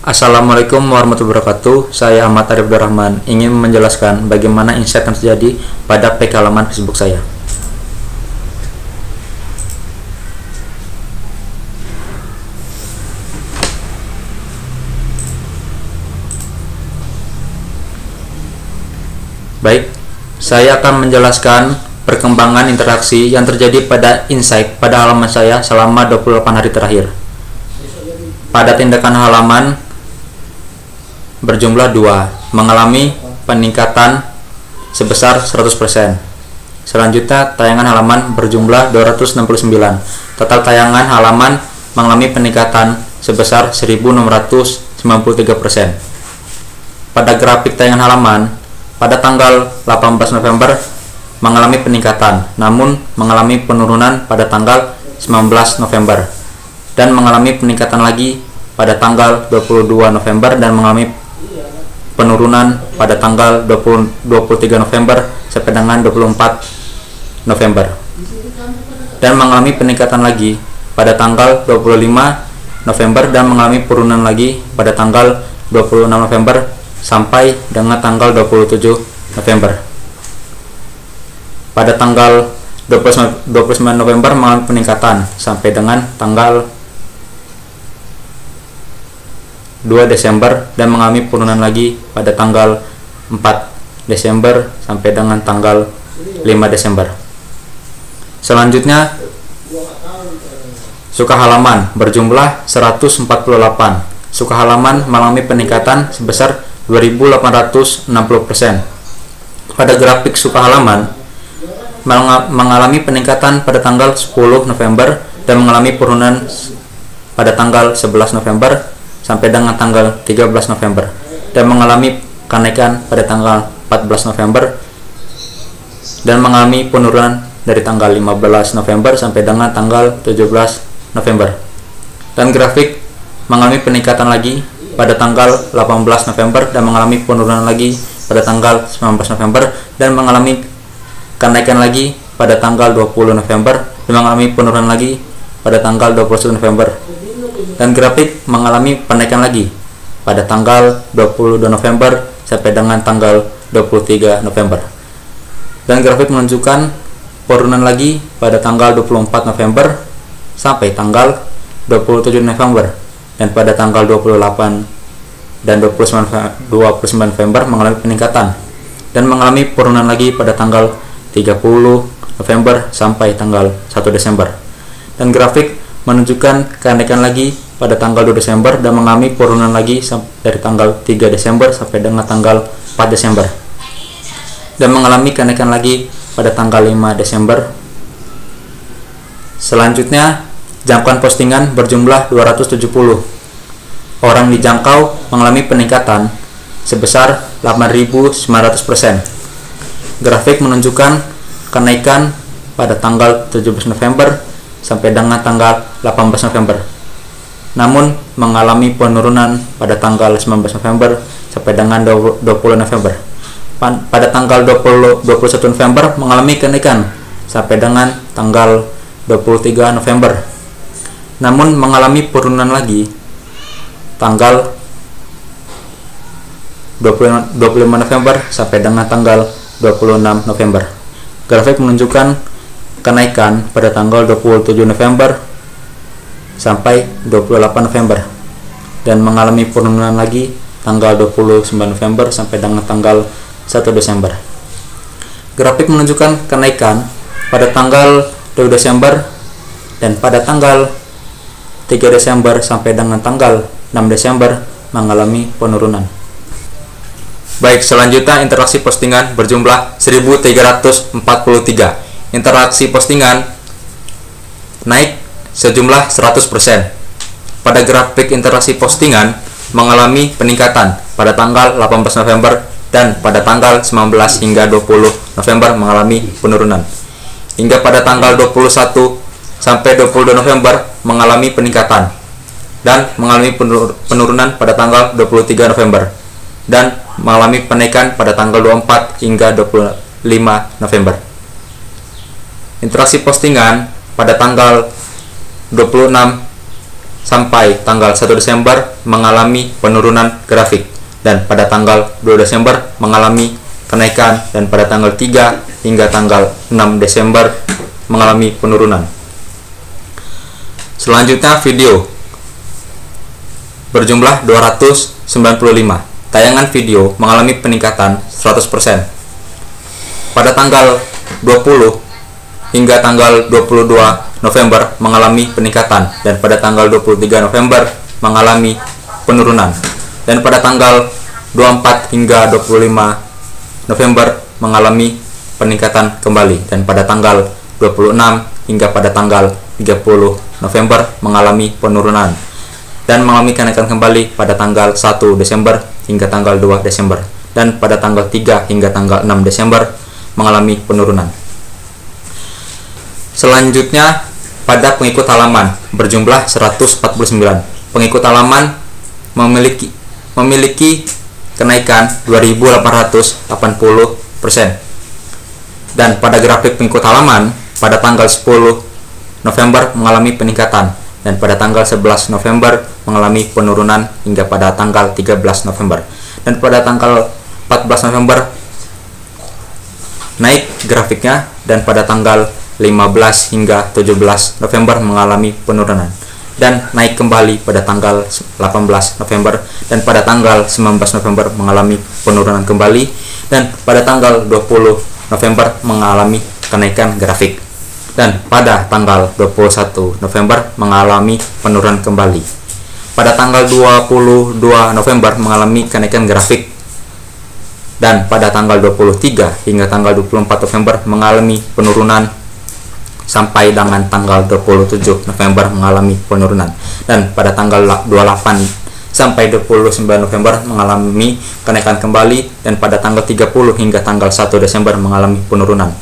Assalamualaikum warahmatullahi wabarakatuh. Saya Ahmad Arif Abdurrahman ingin menjelaskan bagaimana insight yang terjadi pada page halaman Facebook saya. Baik, saya akan menjelaskan perkembangan interaksi yang terjadi pada insight pada halaman saya selama 28 hari terakhir. Pada tindakan halaman berjumlah 2 mengalami peningkatan sebesar 100%. Selanjutnya tayangan halaman berjumlah 269. Total tayangan halaman mengalami peningkatan sebesar 1693%. Pada grafik tayangan halaman pada tanggal 18 November mengalami peningkatan, namun mengalami penurunan pada tanggal 19 November dan mengalami peningkatan lagi pada tanggal 22 November dan mengalami penurunan pada tanggal 23 November sampai dengan 24 November dan mengalami peningkatan lagi pada tanggal 25 November dan mengalami penurunan lagi pada tanggal 26 November sampai dengan tanggal 27 November. Pada tanggal 29 November mengalami peningkatan sampai dengan tanggal 2 Desember dan mengalami penurunan lagi pada tanggal 4 Desember sampai dengan tanggal 5 Desember. Selanjutnya suka halaman berjumlah 148. Suka halaman mengalami peningkatan sebesar 2860%. Pada grafik suka halaman mengalami peningkatan pada tanggal 10 November dan mengalami penurunan pada tanggal 11 November sampai dengan tanggal 13 November dan mengalami kenaikan pada tanggal 14 November dan mengalami penurunan dari tanggal 15 November sampai dengan tanggal 17 November. Dan grafik mengalami peningkatan lagi pada tanggal 18 November dan mengalami penurunan lagi pada tanggal 19 November dan mengalami kenaikan lagi pada tanggal 20 November dan mengalami penurunan lagi pada tanggal 21 November. Dan grafik mengalami penaikan lagi pada tanggal 22 November sampai dengan tanggal 23 November. Dan grafik menunjukkan penurunan lagi pada tanggal 24 November sampai tanggal 27 November dan pada tanggal 28 dan 29 November mengalami peningkatan dan mengalami penurunan lagi pada tanggal 30 November sampai tanggal 1 Desember. Dan grafik menunjukkan kenaikan lagi pada tanggal 2 Desember dan mengalami penurunan lagi dari tanggal 3 Desember sampai dengan tanggal 4 Desember dan mengalami kenaikan lagi pada tanggal 5 Desember. Selanjutnya jangkauan postingan berjumlah 270. Orang dijangkau mengalami peningkatan sebesar 8.900%. Grafik menunjukkan kenaikan pada tanggal 17 November sampai dengan tanggal 18 November, namun mengalami penurunan pada tanggal 19 November sampai dengan 20 November. Pada tanggal 21 November mengalami kenaikan sampai dengan tanggal 23 November, namun mengalami penurunan lagi tanggal 25 November sampai dengan tanggal 26 November. Grafik menunjukkan kenaikan pada tanggal 27 November sampai 28 November dan mengalami penurunan lagi tanggal 29 November sampai dengan tanggal 1 Desember. Grafik menunjukkan kenaikan pada tanggal 2 Desember dan pada tanggal 3 Desember sampai dengan tanggal 6 Desember mengalami penurunan. Baik, selanjutnya interaksi postingan berjumlah 1343. Interaksi postingan naik sejumlah 100%. Pada grafik interaksi postingan mengalami peningkatan pada tanggal 18 November dan pada tanggal 19 hingga 20 November mengalami penurunan. Hingga pada tanggal 21 sampai 22 November mengalami peningkatan dan mengalami penurunan pada tanggal 23 November dan mengalami penaikan pada tanggal 24 hingga 25 November. Interaksi postingan pada tanggal 26 sampai tanggal 1 Desember mengalami penurunan grafik, dan pada tanggal 2 Desember mengalami kenaikan, dan pada tanggal 3 hingga tanggal 6 Desember mengalami penurunan. Selanjutnya video berjumlah 295. Tayangan video mengalami peningkatan 100%. Pada tanggal 20 hingga tanggal 22 November mengalami peningkatan, dan pada tanggal 23 November mengalami penurunan. Dan pada tanggal 24 hingga 25 November mengalami peningkatan kembali, dan pada tanggal 26 hingga pada tanggal 30 November mengalami penurunan, dan mengalami kenaikan kembali pada tanggal 1 Desember hingga tanggal 2 Desember, dan pada tanggal 3 hingga tanggal 6 Desember mengalami penurunan. Selanjutnya, pada pengikut halaman berjumlah 149. Pengikut halaman memiliki kenaikan 2.880%. Dan pada grafik pengikut halaman pada tanggal 10 November mengalami peningkatan, dan pada tanggal 11 November mengalami penurunan hingga pada tanggal 13 November. Dan pada tanggal 14 November naik grafiknya, dan pada tanggal 15 hingga 17 November mengalami penurunan, dan naik kembali pada tanggal 18 November, dan pada tanggal 19 November mengalami penurunan kembali, dan pada tanggal 20 November mengalami kenaikan grafik, dan pada tanggal 21 November mengalami penurunan kembali. Pada tanggal 22 November mengalami kenaikan grafik, dan pada tanggal 23 hingga tanggal 24 November mengalami penurunan, sampai dengan tanggal 27 November mengalami penurunan, dan pada tanggal 28 sampai 29 November mengalami kenaikan kembali, dan pada tanggal 30 hingga tanggal 1 Desember mengalami penurunan,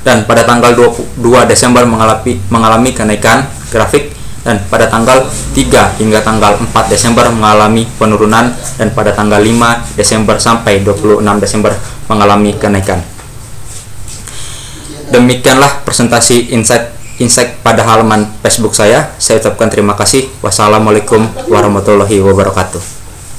dan pada tanggal 22 Desember mengalami kenaikan grafik, dan pada tanggal 3 hingga tanggal 4 Desember mengalami penurunan, dan pada tanggal 5 Desember sampai 26 Desember mengalami kenaikan. Demikianlah presentasi insight pada halaman Facebook saya. Saya ucapkan terima kasih. Wassalamualaikum warahmatullahi wabarakatuh.